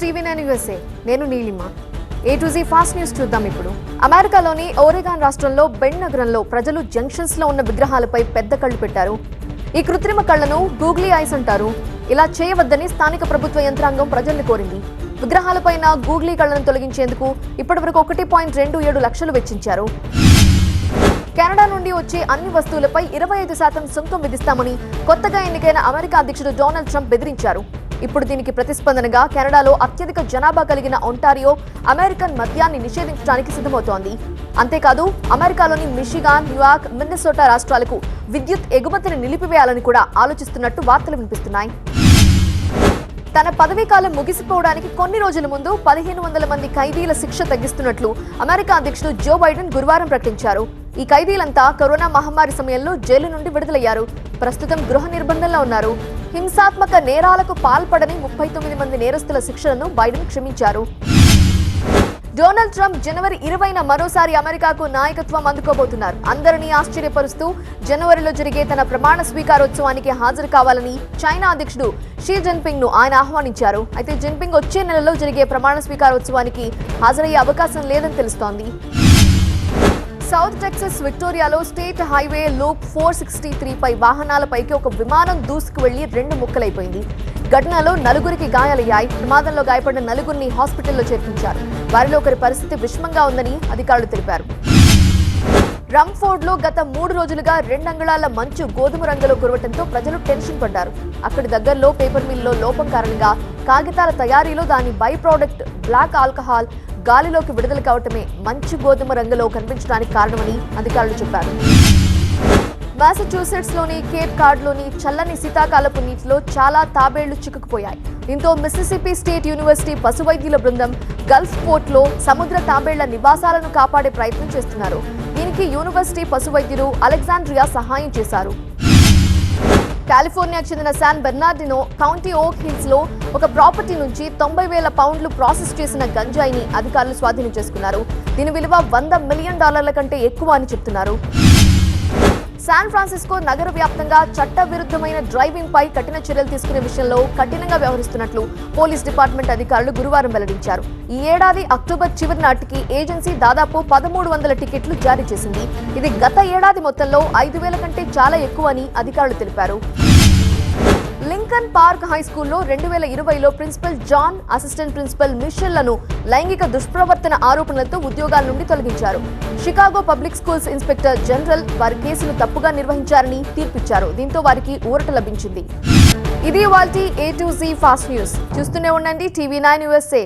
TV9 USA. నేను Neelima. A to Z fast news చూద్దాం ఇప్పుడు. అమెరికాలోని ఓరెగాన్ రాష్ట్రంలో బెండ్ నగరంలో ప్రజలు జంక్షన్స్ లో ఉన్న విగ్రహాలపై పెద్ద కళ్ళు పెట్టారు. ఈ కృత్రిమ కళ్ళను గూగ్లీ ఐస్ అంటారు. ఇలా చేయవద్దని స్థానిక ప్రభుత్వ యంత్రాంగం ప్రజల్ని కోరింది. విగ్రహాలపైన గూగ్లీ కళ్ళను తొలగించేందుకు ఇప్పటివరకు 1.27 లక్షలు వెచ్చించారు. కెనడా నుండి వచ్చే అన్ని వస్తువులపై 25% సుంకం విధిస్తామని కొత్తగా ఎన్నికైన అమెరికా అధ్యక్షుడు డొనాల్డ్ ట్రంప్ బెదిరించారు. ఇప్పుడు దీనికి ప్రతిస్పందనగా కెనడాలో అత్యధిక జనాభా కలిగిన ఒంటారియో అమెరికన్ మద్యాన్ని నిషేధించడానికి సిద్ధమవుతోంది. అంతేకాదు అమెరికాలోని మిషిగాన్, న్యూయార్క్, మిన్నెసోటా రాష్ట్రాలకు విద్యుత్ ఎగుమతిని నిలిపివేయాలని కూడా ఆలోచిస్తున్నట్టు వార్తలు వినిపిస్తున్నాయి. తన పదవీకాలం ముగిసిపోవడానికి కొన్ని రోజుల ముందు 1500 మంది ఖైదీల శిక్ష తగ్గిస్తున్నట్లు అమెరికా అధ్యక్షుడు జో బైడెన్ గురువారం ప్రకటించారు. ఈ ఖైదీలంతా కరోనా మహమ్మారి సమయంలో జైలు నుండి విడుదలయ్యారు. ప్రస్తుతం గృహ నిర్బంధంలో ఉన్నారు. హింసాత్మక నేరాలకు పాల్పడని 39 మంది నేరస్తుల శిక్షలను బైడెన్ క్షమించారు. డొనాల్డ్ ట్రంప్ జనవరి 20న మరోసారి అమెరికాకు నాయకత్వం అందుకోబోతున్నారు. అందరినీ ఆశ్చర్యపరుస్తూ జనవరిలో జరిగే తన ప్రమాణ స్వీకారోత్సవానికి హాజరు కావాలని చైనా అధ్యక్షుడు షీ జిన్పింగ్ ను ఆయన ఆహ్వానించారు. అయితే జిన్పింగ్ వచ్చే నెలలో జరిగే ప్రమాణ స్వీకారోత్సవానికి హాజరయ్యే అవకాశం లేదని తెలుస్తోంది. సౌత్ టెక్సస్ విక్టోరియాలో స్టేట్ హైవే లూప్ 463 పై వాహనాలపైకి ఒక విమానం దూసుకు వెళ్లి 2 ముక్కలైపోయింది. ఘటనలో 4గురికి గాయాలయ్యాయి. ప్రమాదంలో గాయపడిన 4గురిని హాస్పిటల్లో చేర్పించారు. వారిలో ఒకరి పరిస్థితి విషమంగా ఉందని అధికారులు తెలిపారు. రమ్ఫోర్డ్ లో గత 3 రోజులుగా 2 అంగుళాల మంచు గోధుమ రంగులో కురవటంతో ప్రజలు టెన్షన్ పడ్డారు. అక్కడి దగ్గరలో పేపర్ మిల్లో లోపం కారణంగా కాగితాల తయారీలో దాని బై ప్రోడక్ట్ బ్లాక్ ఆల్కహాల్ గాలిలోకి విడుదల కావటమే మంచు గోధుమ రంగులో కనిపించడానికి కారణమని అధికారులు చెప్పారు. మాసచ్యూసెట్స్ లోని కేప్ కార్డ్ లోని చల్లని శీతాకాలపు నీటిలో చాలా తాబేళ్లు చిక్కుకుపోయాయి. దీంతో మిసిసిపి స్టేట్ యూనివర్సిటీ పశువైద్యుల బృందం గల్ఫ్ పోర్ట్ లో సముద్ర తాబేళ్ల నివాసాలను కాపాడే ప్రయత్నం చేస్తున్నారు. దీనికి యూనివర్సిటీ పశువైద్యులు అలెగ్జాండ్రియా సహాయం చేశారు. కాలిఫోర్నియాకు చెందిన శాన్ బెర్నార్డినో కౌంటీ ఓక్ హిల్స్ లో ఒక ప్రాపర్టీ నుంచి 90,000 పౌండ్లు ప్రాసెస్ చేసిన గంజాయిని అధికారులు స్వాధీనం చేసుకున్నారు. దీని విలువ $100 మిలియన్ కంటే ఎక్కువ అని చెప్తున్నారు. శాన్ ఫ్రాన్సిస్కో నగర వ్యాప్తంగా చట్ట విరుద్ధమైన డ్రైవింగ్ పై కఠిన చర్యలు తీసుకునే విషయంలో కఠినంగా వ్యవహరిస్తున్నట్లు పోలీస్ డిపార్ట్మెంట్ అధికారులు గురువారం వెల్లడించారు. ఈ ఏడాది అక్టోబర్ చివరి నాటికి ఏజెన్సీ దాదాపు 1300 టికెట్లు జారీ చేసింది. ఇది గత ఏడాది మొత్తంలో 5,000 కంటే చాలా ఎక్కువ అని అధికారులు తెలిపారు. లింకన్ పార్క్ హై స్కూల్లో 2020లో ప్రిన్సిపల్ జాన్, అసిస్టెంట్ ప్రిన్సిపల్ మిషెల్లను లైంగిక దుష్ప్రవర్తన ఆరోపణలతో ఉద్యోగాల నుండి తొలగించారు. Chicago public schools inspector general వారి కేసును తప్పుగా నిర్వహించారని తీర్పిచ్చారు. దీంతో వారికి ఊరట లభించింది. ఇది ఇవాల్టి A to Z fast news. చూస్తూనే ఉండండి TV9 USA.